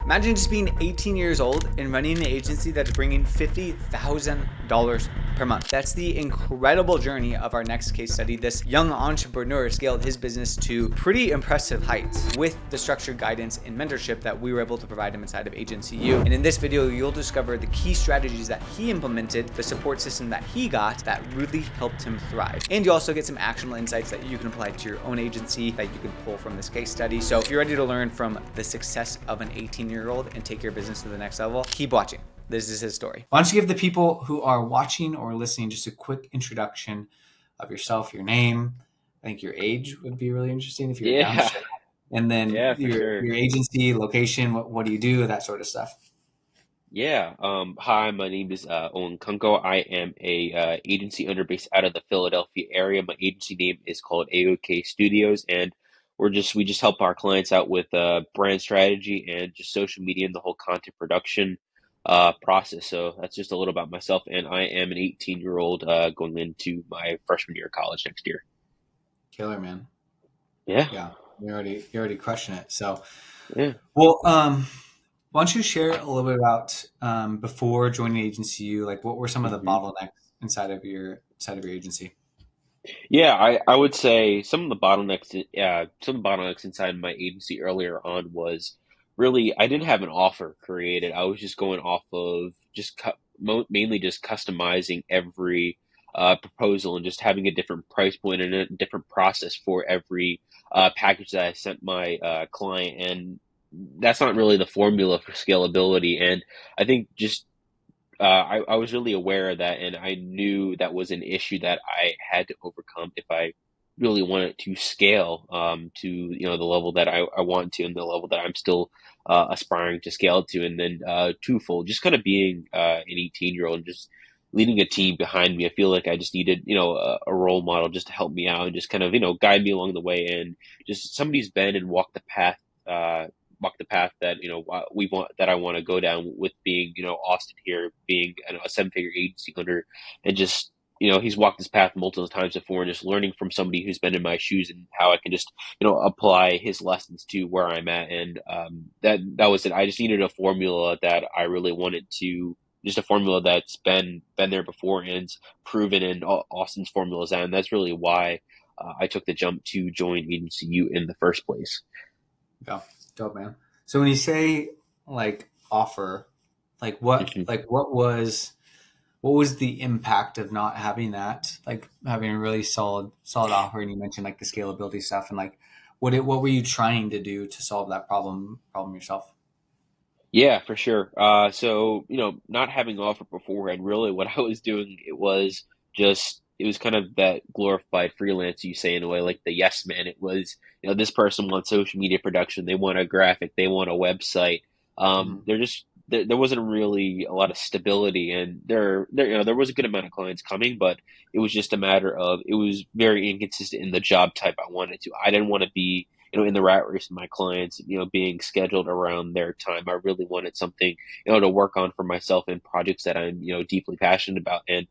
Imagine just being 18 years old and running an agency that's bringing $50,000 per month. That's the incredible journey of our next case study. This young entrepreneur scaled his business to pretty impressive heights with the structured guidance and mentorship that we were able to provide him inside of Agency U. And in this video, you'll discover the key strategies that he implemented, the support system that he got that really helped him thrive. And you also get some actionable insights that you can apply to your own agency that you can pull from this case study. So if you're ready to learn from the success of an 18-year-old and take your business to the next level, keep watching. This is his story. Why don't you give the people who are watching or listening just a quick introduction of yourself, your name, I think your age would be really interesting if you're down. And then your agency, location, what do you do, that sort of stuff. Hi, my name is Owen Kunko. I am a agency owner based out of the Philadelphia area. My agency name is called AOK Studios, and we just help our clients out with brand strategy and just social media and the whole content production process. So that's just a little about myself, and I am an 18-year-old going into my freshman year of college next year. Killer, man. Yeah. You're already crushing it. So, Yeah. Well, why don't you share a little bit about before joining Agency U, like what were some of the bottlenecks inside of your agency? Yeah, I would say some of the bottlenecks inside my agency earlier on was really I didn't have an offer created. I was just going off of mainly just customizing every proposal and just having a different price point and a different process for every package that I sent my client, and that's not really the formula for scalability. And I think just I was really aware of that, and I knew that was an issue that I had to overcome if I really wanted to scale to the level that I want to, and the level that I'm still aspiring to scale to. And then twofold, just kind of being an 18-year-old and just leading a team behind me. I feel like I just needed a role model just to help me out and just kind of guide me along the way, and just somebody who's been and uh, walk the path that I want to go down with being Austin here, being a seven-figure agency owner, and just he's walked this path multiple times before, and just learning from somebody who's been in my shoes and how I can just apply his lessons to where I'm at. And that was it. I just needed a formula that I really wanted to. Just a formula that's been there before and it's proven, and Austin's formula is that, and that's really why I took the jump to join Agency U in the first place. Yeah, dope, man. So when you say like offer, like what was the impact of not having that, like having a really solid offer? And you mentioned like the scalability stuff, and like what were you trying to do to solve that problem yourself? Yeah, for sure. So, not having offered beforehand, really what I was doing, it was kind of that glorified freelance, you say, in a way, like the yes man. It was, this person wants social media production, they want a graphic, they want a website. There wasn't really a lot of stability, and there was a good amount of clients coming, but it was just a matter of, it was very inconsistent in the job type I wanted to. I didn't want to be in the rat race of my clients, being scheduled around their time. I really wanted something, to work on for myself and projects that I'm, deeply passionate about. And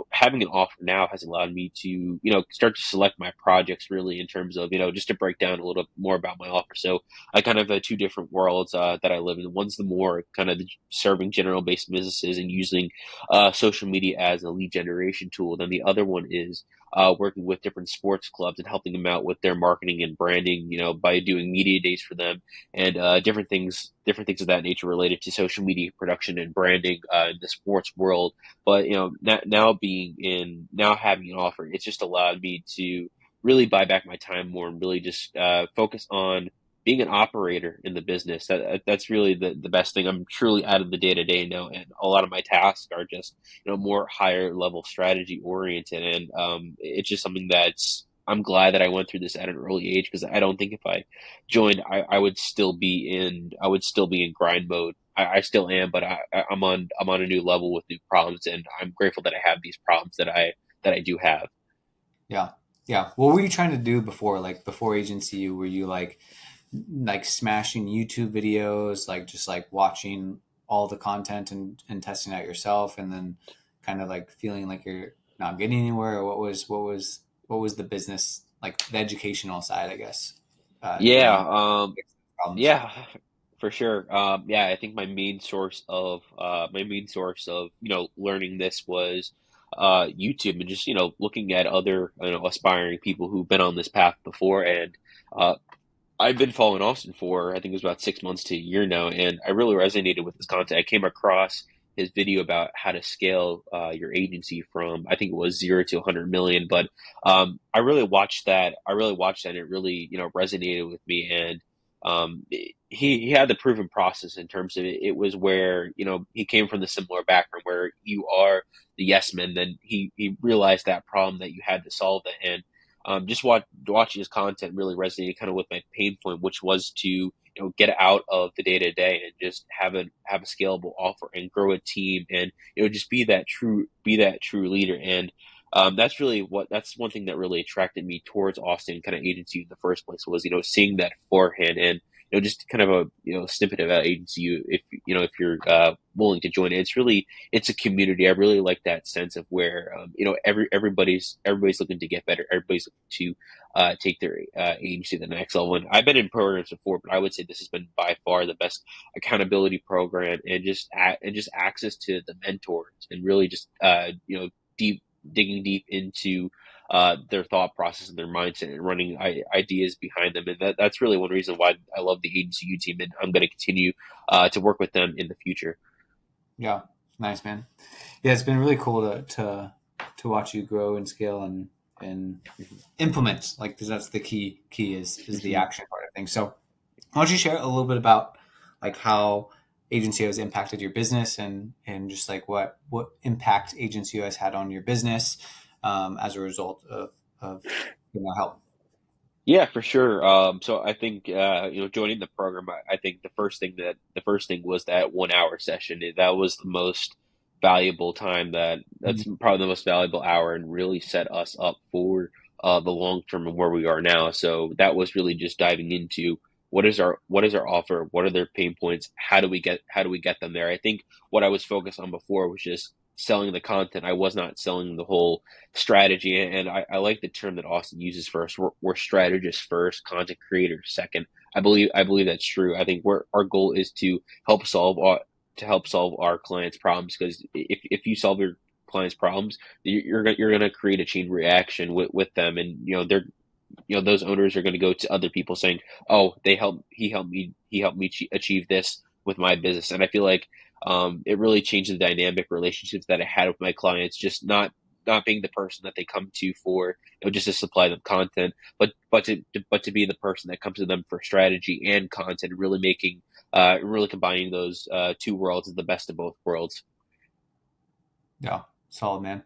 having an offer now has allowed me to, start to select my projects really in terms of, just to break down a little more about my offer. So I kind of have two different worlds that I live in. One's the more kind of the serving general based businesses and using social media as a lead generation tool. Then the other one is working with different sports clubs and helping them out with their marketing and branding, by doing media days for them and different things of that nature related to social media production and branding in the sports world. But now having an offer, it's just allowed me to really buy back my time more and really just focus on being an operator in the business. That's really the best thing. I'm truly out of the day to day now, and a lot of my tasks are just more higher level strategy oriented, and it's just something that's. I'm glad that I went through this at an early age, because I don't think if I joined, I would still be in grind mode. I still am, but I'm on a new level with new problems, and I'm grateful that I have these problems that I do have. Yeah. Yeah. What were you trying to do before Agency U? Were you like smashing YouTube videos, like just like watching all the content and testing out yourself, and then kind of like feeling like you're not getting anywhere? Or what was the business, like the educational side, I guess, Yeah, doing problems? yeah. For sure. Yeah, I think my main source of learning this was YouTube, and just looking at other aspiring people who've been on this path before. And uh, I've been following Austin for, I think it was about 6 months to a year now, and I really resonated with his content. I came across his video about how to scale your agency from, I think it was 0 to 100 million. But I really watched that. And it really, resonated with me. And he had the proven process in terms of it. It was where, he came from the similar background where you are the yes man. Then he realized that problem that you had to solve it. And just watching his content really resonated kind of with my pain point, which was to get out of the day to day and just have a scalable offer and grow a team, and just be that true leader. And that's one thing that really attracted me towards Austin kind of agency in the first place, was seeing that beforehand. And just kind of a snippet about agency. If you're willing to join it, it's a community. I really like that sense of where everybody's looking to get better. Everybody's looking to take their agency to the next level. And I've been in programs before, but I would say this has been by far the best accountability program, and just access to the mentors, and really just deep digging deep into their thought process and their mindset, and running ideas behind them. And that's really one reason why I love the agency U team, and I'm going to continue to work with them in the future. Yeah, nice, man. Yeah, it's been really cool to watch you grow and scale and implement. Like, 'cause that's the key is the Mhm. action part of things. So why don't you share a little bit about like how Agency has impacted your business, and just like what impact Agency has had on your business as a result of help. Yeah, for sure. So I think joining the program, I think the first thing was that 1 hour session. That was the most valuable time. That's probably the most valuable hour, and really set us up for the long term and where we are now. So that was really just diving into what is our offer, what are their pain points, how do we get them there. I think what I was focused on before was just selling the content. I was not selling the whole strategy. And I like the term that Austin uses for us. We're strategists first, content creators second. I believe that's true. I think our goal is to help solve our clients' problems, because if you solve your clients' problems, you're gonna create a chain reaction with them. And they're those owners are going to go to other people saying, "Oh, he helped me achieve this with my business." And I feel like it really changed the dynamic relationships that I had with my clients. Just not being the person that they come to for just to supply them content, but to be the person that comes to them for strategy and content, really making really combining those two worlds as the best of both worlds. Yeah, solid, man.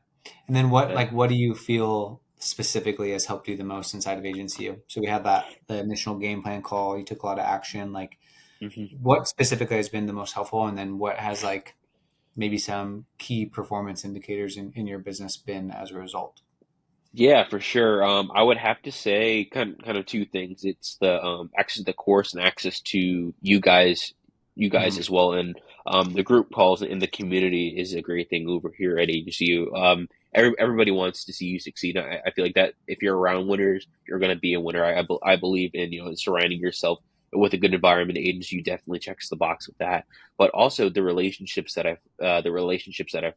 And then what do you feel specifically has helped you the most inside of Agency U? So we had the initial game plan call. You took a lot of action. Like, Yeah. what specifically has been the most helpful, and then what has like maybe some key performance indicators in your business been as a result? Yeah, for sure. I would have to say kind of two things. It's the access to the course, and access to you guys Mhm. as well. And the group calls in the community is a great thing over here at AGCU. Everybody wants to see you succeed. I feel like that if you're around winners, you're going to be a winner. I believe in surrounding yourself with a good environment. AGCU definitely checks the box with that. But also the relationships that I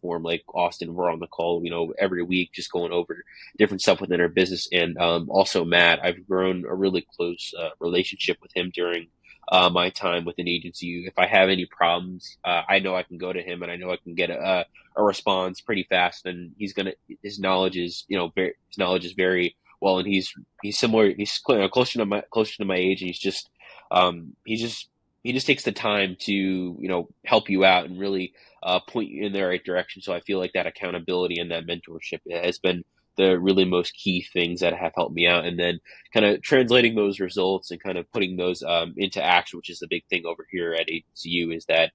form, like Austin, we're on the call every week, just going over different stuff within our business. And also Matt, I've grown a really close relationship with him during my time with an agency. If I have any problems, I know I can go to him, and I know I can get a response pretty fast. And his knowledge is his knowledge is very well, and he's similar. He's closer to my age, and he just he just takes the time to help you out and really point you in the right direction. So I feel like that accountability and that mentorship has been the really most key things that have helped me out. And then kind of translating those results and kind of putting those into action, which is the big thing over here at HCU, is that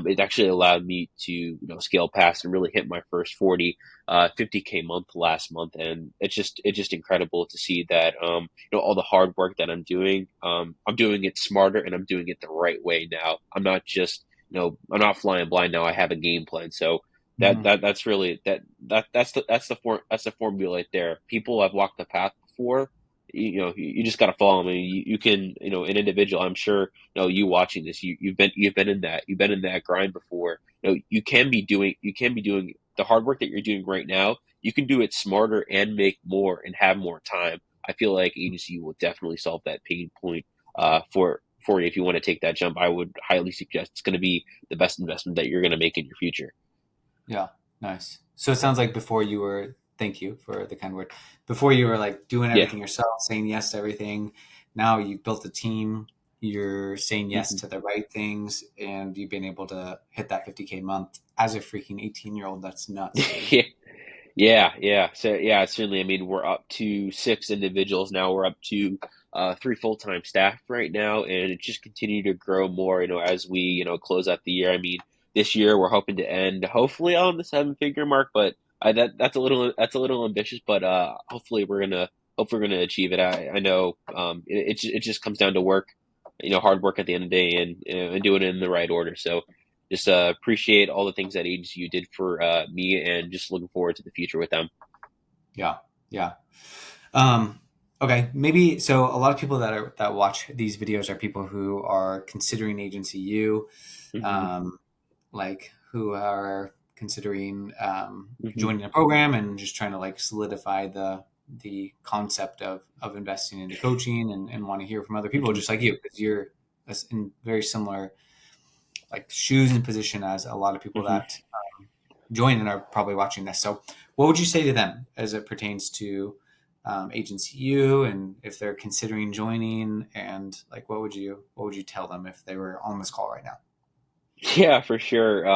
it actually allowed me to scale past and really hit my first 50K month last month. And it's just incredible to see that all the hard work that I'm doing it smarter, and I'm doing it the right way now. I'm not just I'm not flying blind now. I have a game plan. So Mhm. that's really that's the formula right there. People have walked the path before, you just got to follow them. I mean, you can, an individual. I'm sure, you watching this, you've been in that grind before. You can be doing the hard work that you're doing right now. You can do it smarter and make more and have more time. I feel like agency will definitely solve that pain point for you if you want to take that jump. I would highly suggest it's going to be the best investment that you're going to make in your future. Yeah, nice. So it sounds like before you were, thank you for the kind word. Before you were like doing Yeah. everything yourself, saying yes to everything. Now you've built a team, you're saying yes Mhm. to the right things, and you've been able to hit that 50K month as a freaking 18-year-old. That's nuts, dude. Yeah. Yeah, yeah. So yeah, certainly. I mean, we're up to six individuals now. We're up to three full-time staff right now, and it just continue to grow more. As we close out the year. I mean, this year we're hoping to end hopefully on the seven-figure mark, but that's a little ambitious. But hope we're gonna achieve it. I know it just comes down to work, hard work at the end of the day, and doing it in the right order. So just appreciate all the things that agency you did for me, and just looking forward to the future with them. Yeah, yeah. Um, okay, maybe so. A lot of people that watch these videos are people who are considering agency U, Hmm. um, like who are considering Hmm. joining a program and just trying to like solidify the concept of investing into coaching and want to hear from other people Hmm. just like you because you're in very similar like shoes and position as a lot of people Hmm. that join and are probably watching this. So, what would you say to them as it pertains to agency U and if they're considering joining? And like, what would you tell them if they were on this call right now? Yeah, for sure.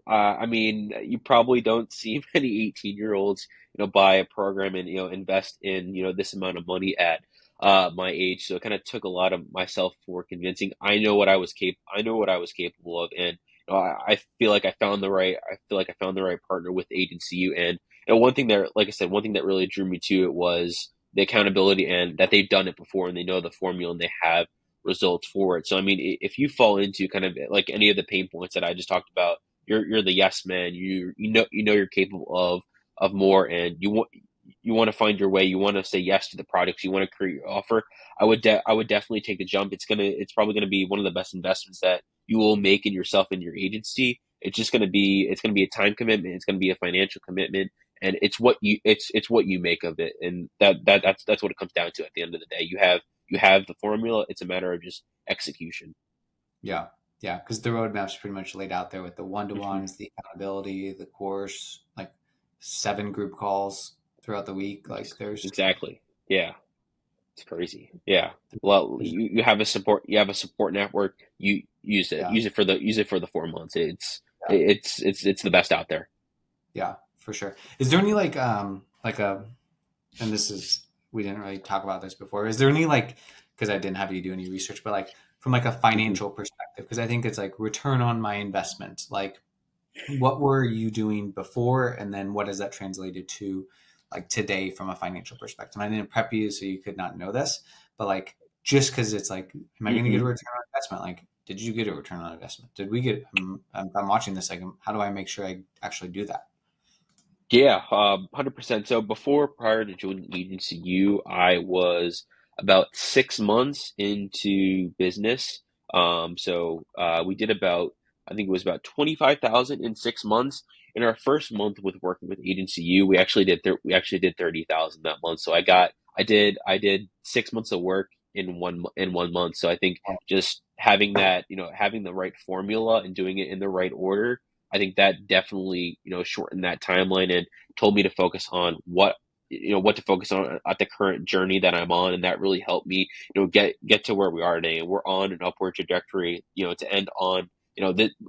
I mean, you probably don't see many 18-year-olds, buy a program and invest in this amount of money at my age. So it kind of took a lot of myself for convincing. I know what I was capable of, and I feel like I found the right partner with Agency U. And one thing that, like I said, one thing that really drew me to it was the accountability, and that they've done it before and they know the formula and they have results for it. So I mean, if you fall into kind of like any of the pain points that I just talked about, you're the yes man. You know you're capable of more, and you want to find your way. You want to say yes to the products. You want to create your offer. I would definitely take the jump. It's probably gonna be one of the best investments that you will make in yourself and your agency. It's gonna be a time commitment. It's gonna be a financial commitment, and it's what you make of it, and that's what it comes down to at the end of the day. You have the formula. It's a matter of just execution. Yeah, yeah, because the roadmap's pretty much laid out there with the one to Mhm. ones, the accountability, the course, like 7 group calls throughout the week. Like Exactly. Yeah, it's crazy. Yeah. Well, there's you have a support. You have a support network. You use it. yeah, Use it for the 4 months. yeah, It's the best out there. yeah, for sure. Is there any like a and this is we didn't really talk about this before. Is there any like because I didn't have you do any research, but like from like a Hmm. financial perspective, because I think it's like return on my investment. Like what were you doing before, and then what has that translated to like today from a financial perspective? I didn't prep you so you could not know this, but like just because it's like, am I going to get a Hmm. return on investment? Like, did you get a return on investment? Did we get? I'm watching this. Like, how do I make sure I actually do that? Yeah, 100%. So prior to joining Agency U, I was about 6 months into business. We did about, I think it was about 25,000 in 6 months. In our first month with working with Agency U, we actually did 30,000 that month. So I did 6 months of work in 1 month. So I think just having that, having the right formula and doing it in the right order, I think that definitely, shortened that timeline and told me to focus on what to focus on at the current journey that I'm on, and that really helped me, get to where we are today. And we're on an upward trajectory, to end on,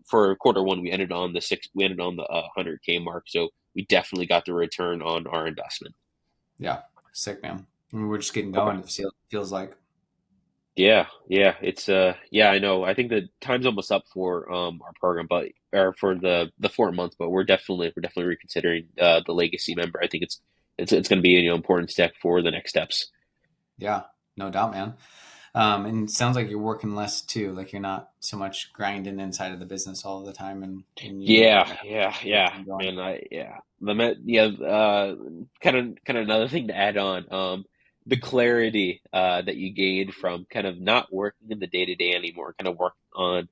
for quarter one, we ended on the 100K mark. So we definitely got the return on our investment. Yeah, sick man. And we're just getting Okay. going. It feels like Yeah, yeah, yeah, I know. I think the time's almost up for our program, but or for the 4 months, but we're definitely reconsidering the legacy member. I think it's going to be an important step for the next steps. yeah, no doubt, man. And it sounds like you're working less too. Like you're not so much grinding inside of the business all the time, and you Yeah, have yeah, the yeah, team going. man. Yeah, kind of another thing to add on. the clarity that you gain from kind of not working in the day to day anymore, kind of working on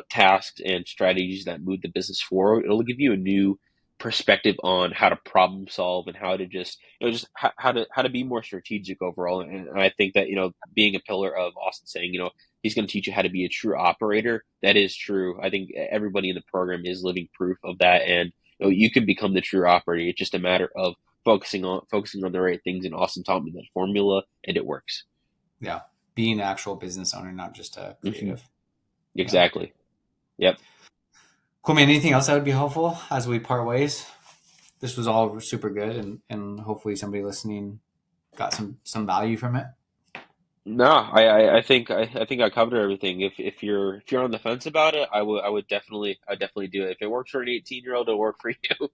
tasks and strategies that move the business forward. It'll give you a new perspective on how to problem solve and how to just just how to be more strategic overall. And I think that being a pillar of Austin saying he's going to teach you how to be a true operator. That is true. I think everybody in the program is living proof of that, and you can become the true operator. It's just a matter of focusing on the right things. And Austin taught me that formula, and it works. Yeah. Being an actual business owner, not just a creative. Exactly. Yeah. Yep. Cool, man. Anything else that would be helpful as we part ways? This was all super good, and hopefully somebody listening got some value from it. No, I think I covered everything. If you're on the fence about it, I definitely do it. If it works for an 18-year-old, it'll work for you.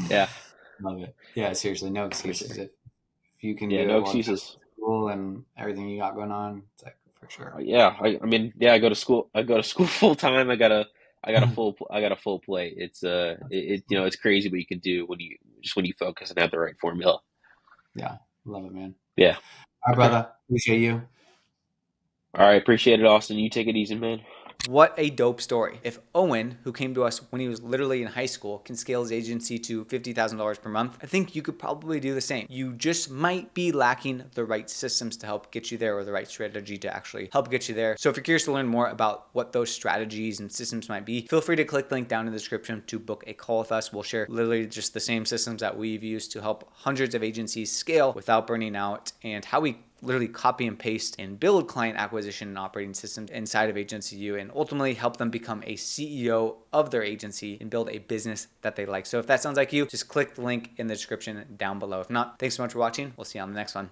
Yeah, Love it. Yeah, seriously, no for excuses. sure. If you can Yeah, do no it while you're excuses. at school and everything you got going on, it's like for sure. Yeah, I mean, yeah, I go to school. I go to school full time. I got a full plate. It's crazy what you can do when you focus and have the right formula. Yeah, love it, man. Yeah. All right, Okay. brother. Appreciate you. All right. Appreciate it, Austin. You take it easy, man. What a dope story. If Owen, who came to us when he was literally in high school, can scale his agency to $50,000 per month, I think you could probably do the same. You just might be lacking the right systems to help get you there, or the right strategy to actually help get you there. So if you're curious to learn more about what those strategies and systems might be, feel free to click the link down in the description to book a call with us. We'll share literally just the same systems that we've used to help hundreds of agencies scale without burning out, and how we literally copy and paste and build client acquisition and operating systems inside of Agency U, and ultimately help them become a CEO of their agency and build a business that they like. So if that sounds like you, just click the link in the description down below. If not, thanks so much for watching. We'll see you on the next one.